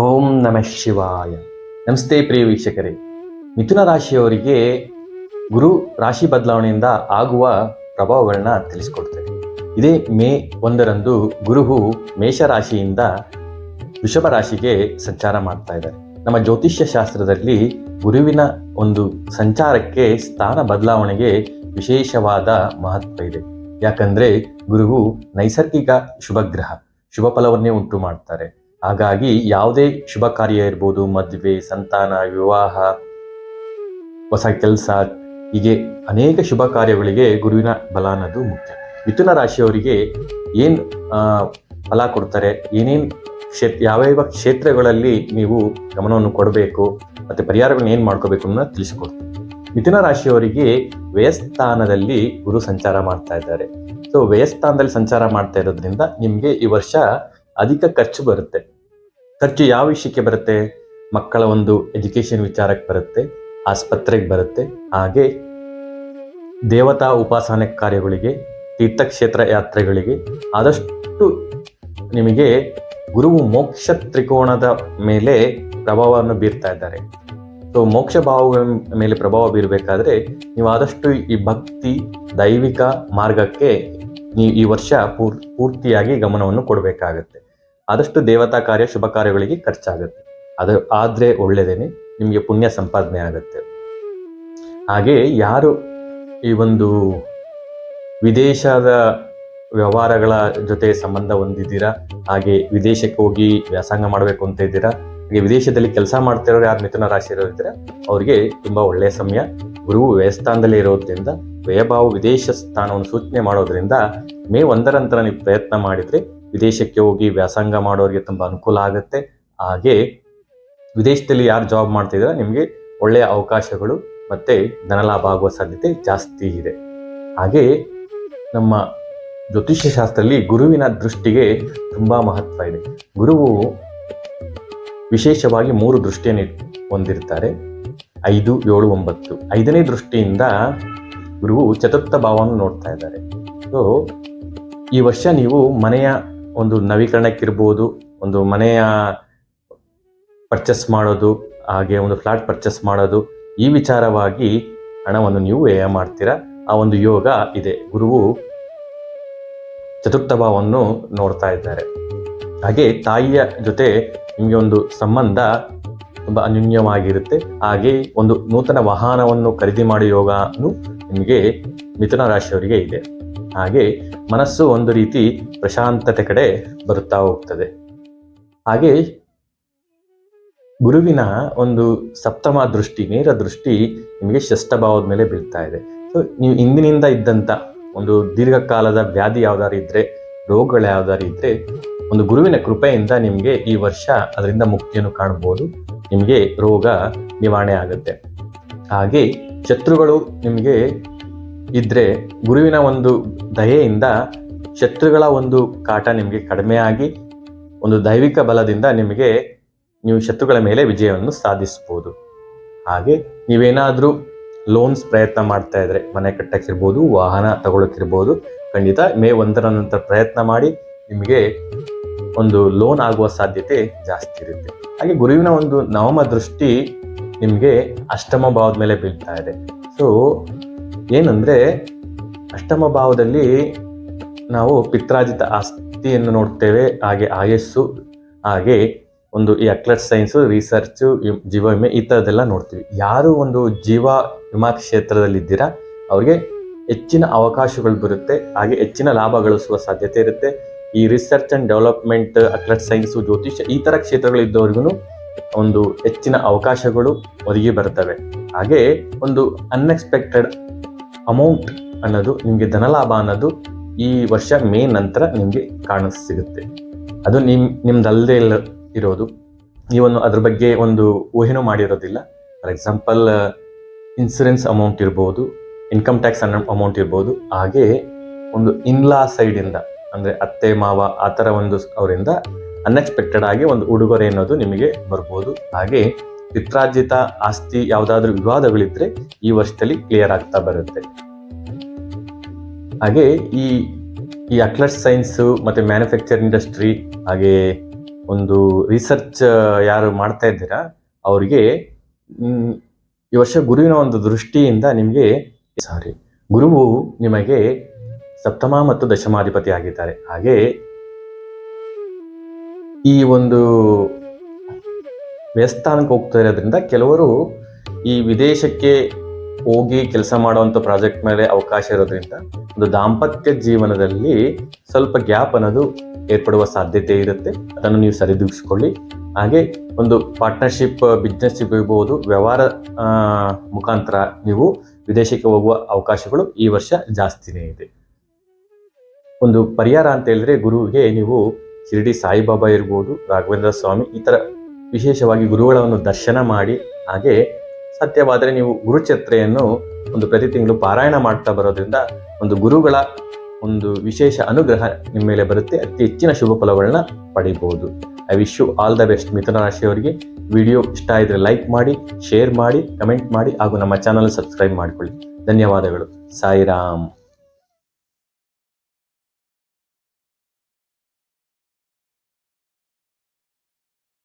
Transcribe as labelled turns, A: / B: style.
A: ಓಂ ನಮಃ ಶಿವಾಯ. ನಮಸ್ತೆ ಪ್ರಿಯ ವೀಕ್ಷಕರೇ. ಮಿಥುನ ರಾಶಿಯವರಿಗೆ ಗುರು ರಾಶಿ ಬದಲಾವಣೆಯಿಂದ ಆಗುವ ಪ್ರಭಾವಗಳನ್ನ ತಿಳಿಸ್ಕೊಡ್ತೇನೆ. ಇದೇ ಮೇ 1ರಂದು ಗುರುವು ಮೇಷರಾಶಿಯಿಂದ ವೃಷಭ ರಾಶಿಗೆ ಸಂಚಾರ ಮಾಡ್ತಾ ಇದ್ದಾರೆ. ನಮ್ಮ ಜ್ಯೋತಿಷ್ಯ ಶಾಸ್ತ್ರದಲ್ಲಿ ಗುರುವಿನ ಒಂದು ಸಂಚಾರಕ್ಕೆ ಸ್ಥಾನ ಬದಲಾವಣೆಗೆ ವಿಶೇಷವಾದ ಮಹತ್ವ ಇದೆ. ಯಾಕಂದ್ರೆ ಗುರುವು ನೈಸರ್ಗಿಕ ಶುಭಗ್ರಹ, ಶುಭ ಫಲವನ್ನೇ ಉಂಟು ಮಾಡ್ತಾರೆ. ಹಾಗಾಗಿ ಯಾವುದೇ ಶುಭ ಕಾರ್ಯ ಇರ್ಬೋದು, ಮದುವೆ, ಸಂತಾನ, ವಿವಾಹ, ಹೊಸ ಕೆಲಸ, ಹೀಗೆ ಅನೇಕ ಶುಭ ಕಾರ್ಯಗಳಿಗೆ ಗುರುವಿನ ಬಲ ಅನ್ನೋದು ಮುಖ್ಯ. ಮಿಥುನ ರಾಶಿಯವರಿಗೆ ಏನು ಫಲ ಕೊಡ್ತಾರೆ, ಏನೇನು ಯಾವ್ಯಾವ ಕ್ಷೇತ್ರಗಳಲ್ಲಿ ನೀವು ಗಮನವನ್ನು ಕೊಡಬೇಕು ಮತ್ತು ಪರಿಹಾರಗಳನ್ನ ಏನು ಮಾಡ್ಕೋಬೇಕು ಅನ್ನೋದನ್ನ ತಿಳಿಸ್ಕೊಡ್ತೀನಿ. ಮಿಥುನ ರಾಶಿಯವರಿಗೆ ವ್ಯಯಸ್ಥಾನದಲ್ಲಿ ಗುರು ಸಂಚಾರ ಮಾಡ್ತಾ ಇದ್ದಾರೆ. ಸೊ ವ್ಯಯಸ್ಥಾನದಲ್ಲಿ ಸಂಚಾರ ಮಾಡ್ತಾ ಇರೋದ್ರಿಂದ ನಿಮಗೆ ಈ ವರ್ಷ ಅಧಿಕ ಖರ್ಚು ಬರುತ್ತೆ. ಖರ್ಚು ಯಾವ ವಿಷಯಕ್ಕೆ ಬರುತ್ತೆ? ಮಕ್ಕಳ ಒಂದು ಎಜುಕೇಶನ್ ವಿಚಾರಕ್ಕೆ ಬರುತ್ತೆ, ಆಸ್ಪತ್ರೆಗೆ ಬರುತ್ತೆ, ಹಾಗೆ ದೇವತಾ ಉಪಾಸನೆ ಕಾರ್ಯಗಳಿಗೆ, ತೀರ್ಥಕ್ಷೇತ್ರ ಯಾತ್ರೆಗಳಿಗೆ. ಆದಷ್ಟು ನಿಮಗೆ ಗುರುವು ಮೋಕ್ಷ ತ್ರಿಕೋಣದ ಮೇಲೆ ಪ್ರಭಾವವನ್ನು ಬೀರ್ತಾ ಇದ್ದಾರೆ. ಸೊ ಮೋಕ್ಷ ಭಾವಗಳ ಮೇಲೆ ಪ್ರಭಾವ ಬೀರಬೇಕಾದ್ರೆ ನೀವು ಆದಷ್ಟು ಈ ಭಕ್ತಿ, ದೈವಿಕ ಮಾರ್ಗಕ್ಕೆ ನೀವು ಈ ವರ್ಷ ಪೂರ್ತಿಯಾಗಿ ಗಮನವನ್ನು ಕೊಡಬೇಕಾಗತ್ತೆ. ಆದಷ್ಟು ದೇವತಾ ಕಾರ್ಯ, ಶುಭ ಕಾರ್ಯಗಳಿಗೆ ಖರ್ಚಾಗುತ್ತೆ. ಅದು ಆದರೆ ಒಳ್ಳೆಯದೇನೆ, ನಿಮಗೆ ಪುಣ್ಯ ಸಂಪಾದನೆ ಆಗುತ್ತೆ. ಹಾಗೆ ಯಾರು ಈ ಒಂದು ವಿದೇಶದ ವ್ಯವಹಾರಗಳ ಜೊತೆ ಸಂಬಂಧ ಹೊಂದಿದ್ದೀರಾ, ಹಾಗೆ ವಿದೇಶಕ್ಕೆ ಹೋಗಿ ವ್ಯಾಸಂಗ ಮಾಡಬೇಕು ಅಂತ ಇದ್ದೀರಾ, ಹಾಗೆ ವಿದೇಶದಲ್ಲಿ ಕೆಲಸ ಮಾಡ್ತಿರೋರು ಯಾರು ಮಿಥುನ ರಾಶಿ ಇರೋದಿದ್ರೆ ಅವರಿಗೆ ತುಂಬ ಒಳ್ಳೆಯ ಸಮಯ. ಗುರುವು ವ್ಯಯಸ್ಥಾನದಲ್ಲಿ ಇರೋದ್ರಿಂದ, ವ್ಯಯಭಾವ ವಿದೇಶ ಸ್ಥಾನವನ್ನು ಸೂಚನೆ ಮಾಡೋದ್ರಿಂದ ಮೇ 1ರ ನಂತರ ನೀವು ಪ್ರಯತ್ನ ಮಾಡಿದರೆ ವಿದೇಶಕ್ಕೆ ಹೋಗಿ ವ್ಯಾಸಂಗ ಮಾಡೋರಿಗೆ ತುಂಬ ಅನುಕೂಲ ಆಗುತ್ತೆ. ಹಾಗೆ ವಿದೇಶದಲ್ಲಿ ಯಾರು ಜಾಬ್ ಮಾಡ್ತಿದ್ರೆ ನಿಮಗೆ ಒಳ್ಳೆಯ ಅವಕಾಶಗಳು ಮತ್ತು ಧನಲಾಭ ಆಗುವ ಸಾಧ್ಯತೆ ಜಾಸ್ತಿ ಇದೆ. ಹಾಗೆ ನಮ್ಮ ಜ್ಯೋತಿಷ್ಯ ಶಾಸ್ತ್ರದಲ್ಲಿ ಗುರುವಿನ ದೃಷ್ಟಿಗೆ ತುಂಬ ಮಹತ್ವ ಇದೆ. ಗುರುವು ವಿಶೇಷವಾಗಿ 3 ದೃಷ್ಟಿಯನ್ನು ಹೊಂದಿರ್ತಾರೆ: 5, 7, 9. 5ನೇ ದೃಷ್ಟಿಯಿಂದ ಗುರುವು ಚತುರ್ಥ ಭಾವವನ್ನು ನೋಡ್ತಾ ಇದ್ದಾರೆ. ಸೊ ಈ ವರ್ಷ ನೀವು ಮನೆಯ ಒಂದು ನವೀಕರಣಕ್ಕಿರ್ಬೋದು, ಒಂದು ಮನೆಯ ಪರ್ಚೇಸ್ ಮಾಡೋದು, ಹಾಗೆ ಒಂದು ಫ್ಲಾಟ್ ಪರ್ಚೇಸ್ ಮಾಡೋದು, ಈ ವಿಚಾರವಾಗಿ ಹಣವನ್ನು ನೀವು ವ್ಯಯ ಮಾಡ್ತೀರಾ. ಆ ಒಂದು ಯೋಗ ಇದೆ. ಗುರುವು ಚತುರ್ಥ ಭಾವವನ್ನು ನೋಡ್ತಾ ಇದ್ದಾರೆ. ಹಾಗೆ ತಾಯಿಯ ಜೊತೆ ನಿಮಗೆ ಒಂದು ಸಂಬಂಧ ತುಂಬ ಅನ್ಯೋನ್ಯವಾಗಿರುತ್ತೆ. ಹಾಗೆ ಒಂದು ನೂತನ ವಾಹನವನ್ನು ಖರೀದಿ ಮಾಡೋ ಯೋಗನು ನಿಮಗೆ ಮಿಥುನ ರಾಶಿಯವರಿಗೆ ಇದೆ. ಹಾಗೆ ಮನಸ್ಸು ಒಂದು ರೀತಿ ಪ್ರಶಾಂತತೆ ಕಡೆ ಬರುತ್ತಾ ಹೋಗ್ತದೆ. ಹಾಗೆ ಗುರುವಿನ ಒಂದು ಸಪ್ತಮ ದೃಷ್ಟಿ, ನೇರ ದೃಷ್ಟಿ ನಿಮಗೆ ಷಷ್ಠ ಭಾವದ ಮೇಲೆ ಬೀಳ್ತಾ ಇದೆ. ಸೊ ನೀವು ಇಂದಿನಿಂದ ಇದ್ದಂಥ ಒಂದು ದೀರ್ಘಕಾಲದ ವ್ಯಾಧಿ ಯಾವ್ದಾರು ಇದ್ದರೆ, ರೋಗಗಳು ಯಾವ್ದಾರು ಇದ್ದರೆ, ಒಂದು ಗುರುವಿನ ಕೃಪೆಯಿಂದ ನಿಮಗೆ ಈ ವರ್ಷ ಅದರಿಂದ ಮುಕ್ತಿಯನ್ನು ಕಾಣ್ಬೋದು. ನಿಮಗೆ ರೋಗ ನಿವಾರಣೆ ಆಗುತ್ತೆ. ಹಾಗೆ ಶತ್ರುಗಳು ನಿಮಗೆ ಇದ್ದರೆ ಗುರುವಿನ ಒಂದು ದಯೆಯಿಂದ ಶತ್ರುಗಳ ಒಂದು ಕಾಟ ನಿಮಗೆ ಕಡಿಮೆ ಆಗಿ ಒಂದು ದೈವಿಕ ಬಲದಿಂದ ನೀವು ಶತ್ರುಗಳ ಮೇಲೆ ವಿಜಯವನ್ನು ಸಾಧಿಸ್ಬೋದು. ಹಾಗೆ ನೀವೇನಾದರೂ ಲೋನ್ಸ್ ಪ್ರಯತ್ನ ಮಾಡ್ತಾ ಇದ್ರೆ, ಮನೆ ಕಟ್ಟಕ್ಕಿರ್ಬೋದು, ವಾಹನ ತಗೊಳ್ಳೋಕ್ಕಿರ್ಬೋದು, ಖಂಡಿತ ಮೇ 1ರ ನಂತರ ಪ್ರಯತ್ನ ಮಾಡಿ. ನಿಮಗೆ ಒಂದು ಲೋನ್ ಆಗುವ ಸಾಧ್ಯತೆ ಜಾಸ್ತಿ ಇರುತ್ತೆ. ಹಾಗೆ ಗುರುವಿನ ಒಂದು ನವಮ ದೃಷ್ಟಿ ನಿಮಗೆ ಅಷ್ಟಮ ಭಾವದ ಮೇಲೆ ಬೀಳ್ತಾ ಇದೆ. ಸೊ ಏನಂದರೆ ಅಷ್ಟಮ ಭಾವದಲ್ಲಿ ನಾವು ಪಿತ್ರಾರ್ಜಿತ ಆಸ್ತಿಯನ್ನು ನೋಡ್ತೇವೆ, ಹಾಗೆ ಆಯಸ್ಸು, ಹಾಗೆ ಒಂದು ಈ ಅಕ್ಲಟ್ ಸೈನ್ಸು, ರಿಸರ್ಚು, ಜೀವ ವಿಮೆ, ಈ ಥರದ್ದೆಲ್ಲ ನೋಡ್ತೀವಿ. ಯಾರು ಒಂದು ಜೀವ ವಿಮಾ ಕ್ಷೇತ್ರದಲ್ಲಿದ್ದೀರಾ ಅವ್ರಿಗೆ ಹೆಚ್ಚಿನ ಅವಕಾಶಗಳು ಬರುತ್ತೆ, ಹಾಗೆ ಹೆಚ್ಚಿನ ಲಾಭ ಗಳಿಸುವ ಸಾಧ್ಯತೆ ಇರುತ್ತೆ. ಈ ರಿಸರ್ಚ್ ಆ್ಯಂಡ್ ಡೆವಲಪ್ಮೆಂಟ್, ಅಕ್ಲಟ್ ಸೈನ್ಸು, ಜ್ಯೋತಿಷ್ಯ, ಈ ಥರ ಕ್ಷೇತ್ರಗಳಿದ್ದವ್ರಿಗೂ ಒಂದು ಹೆಚ್ಚಿನ ಅವಕಾಶಗಳು ಒದಗಿ ಬರ್ತವೆ. ಹಾಗೆ ಒಂದು ಅನ್ಎಕ್ಸ್ಪೆಕ್ಟೆಡ್ ಅಮೌಂಟ್ ಅನ್ನೋದು, ನಿಮಗೆ ಧನಲಾಭ ಅನ್ನೋದು ಈ ವರ್ಷ ಮೇ ನಂತರ ನಿಮಗೆ ಸಿಗುತ್ತೆ. ಅದು ನಿಮ್ದಲ್ಲದೆ ಇರೋದು, ನೀವನ್ನು ಅದ್ರ ಬಗ್ಗೆ ಒಂದು ಊಹೆನೂ ಮಾಡಿರೋದಿಲ್ಲ. ಫಾರ್ ಎಕ್ಸಾಂಪಲ್ ಇನ್ಸೂರೆನ್ಸ್ ಅಮೌಂಟ್ ಇರ್ಬೋದು, ಇನ್ಕಮ್ ಟ್ಯಾಕ್ಸ್ ಅಮೌಂಟ್ ಇರ್ಬೋದು, ಹಾಗೆ ಒಂದು ಇನ್ಲಾ ಸೈಡಿಂದ, ಅಂದರೆ ಅತ್ತೆ ಮಾವ ಆ ಥರ ಒಂದು ಅವರಿಂದ ಅನ್ಎಕ್ಸ್ಪೆಕ್ಟೆಡ್ ಆಗಿ ಒಂದು ಉಡುಗೊರೆ ಅನ್ನೋದು ನಿಮಗೆ ಬರ್ಬೋದು. ಹಾಗೆ ಪಿತ್ರಾರ್ಜಿತ ಆಸ್ತಿ ಯಾವುದಾದ್ರೂ ವಿವಾದಗಳಿದ್ರೆ ಈ ವರ್ಷದಲ್ಲಿ ಕ್ಲಿಯರ್ ಆಗ್ತಾ ಬರುತ್ತೆ. ಹಾಗೆ ಈ ಅಕ್ಲಟ್ ಸೈನ್ಸು ಮತ್ತು ಮ್ಯಾನುಫ್ಯಾಕ್ಚರ್ ಇಂಡಸ್ಟ್ರಿ, ಹಾಗೆ ಒಂದು ರಿಸರ್ಚ್ ಯಾರು ಮಾಡ್ತಾ ಇದ್ದೀರಾ ಅವರಿಗೆ ಈ ವರ್ಷ ಗುರುವಿನ ಒಂದು ದೃಷ್ಟಿಯಿಂದ ನಿಮಗೆ ಗುರುವು ನಿಮಗೆ ಸಪ್ತಮ ಮತ್ತು ದಶಮಾಧಿಪತಿ ಆಗಿದ್ದಾರೆ. ಹಾಗೆ ಈ ಒಂದು ವ್ಯಸ್ಥಾನಕ್ಕೆ ಹೋಗ್ತಾ ಇರೋದ್ರಿಂದ ಕೆಲವರು ಈ ವಿದೇಶಕ್ಕೆ ಹೋಗಿ ಕೆಲಸ ಮಾಡುವಂಥ ಪ್ರಾಜೆಕ್ಟ್ ಮೇಲೆ ಅವಕಾಶ ಇರೋದ್ರಿಂದ ಒಂದು ದಾಂಪತ್ಯ ಜೀವನದಲ್ಲಿ ಸ್ವಲ್ಪ ಗ್ಯಾಪ್ ಅನ್ನೋದು ಏರ್ಪಡುವ ಸಾಧ್ಯತೆ ಇರುತ್ತೆ. ಅದನ್ನು ನೀವು ಸರಿದೂಗಿಸ್ಕೊಳ್ಳಿ. ಹಾಗೆ ಒಂದು ಪಾರ್ಟ್ನರ್ಶಿಪ್ ಬಿಸ್ನೆಸ್ ಇರ್ಬೋದು, ವ್ಯವಹಾರ ಮುಖಾಂತರ ನೀವು ವಿದೇಶಕ್ಕೆ ಹೋಗುವ ಅವಕಾಶಗಳು ಈ ವರ್ಷ ಜಾಸ್ತಿನೇ ಇದೆ. ಒಂದು ಪರಿಹಾರ ಅಂತ ಹೇಳಿದ್ರೆ ಗುರುವಿಗೆ ನೀವು ಶಿರಡಿ ಸಾಯಿಬಾಬಾ ಇರ್ಬೋದು, ರಾಘವೇಂದ್ರ ಸ್ವಾಮಿ, ಈ ಥರ ವಿಶೇಷವಾಗಿ ಗುರುಗಳನ್ನು ದರ್ಶನ ಮಾಡಿ, ಹಾಗೆ ಸಾಧ್ಯವಾದರೆ ನೀವು ಗುರುಚರಿತ್ರೆಯನ್ನು ಒಂದು ಪ್ರತಿ ತಿಂಗಳು ಪಾರಾಯಣ ಮಾಡ್ತಾ ಬರೋದ್ರಿಂದ ಒಂದು ಗುರುಗಳ ಒಂದು ವಿಶೇಷ ಅನುಗ್ರಹ ನಿಮ್ಮ ಮೇಲೆ ಬರುತ್ತೆ. ಅತಿ ಹೆಚ್ಚಿನ ಶುಭ ಫಲಗಳನ್ನ ಪಡಿಬಹುದು. I wish you all the best. ಮಿಥುನ ರಾಶಿಯವರಿಗೆ ವಿಡಿಯೋ ಇಷ್ಟ ಇದ್ರೆ ಲೈಕ್ ಮಾಡಿ, ಶೇರ್ ಮಾಡಿ, ಕಮೆಂಟ್ ಮಾಡಿ ಹಾಗೂ ನಮ್ಮ ಚಾನಲ್ ಸಬ್ಸ್ಕ್ರೈಬ್ ಮಾಡಿಕೊಳ್ಳಿ. ಧನ್ಯವಾದಗಳು. ಸಾಯಿರಾಮ್.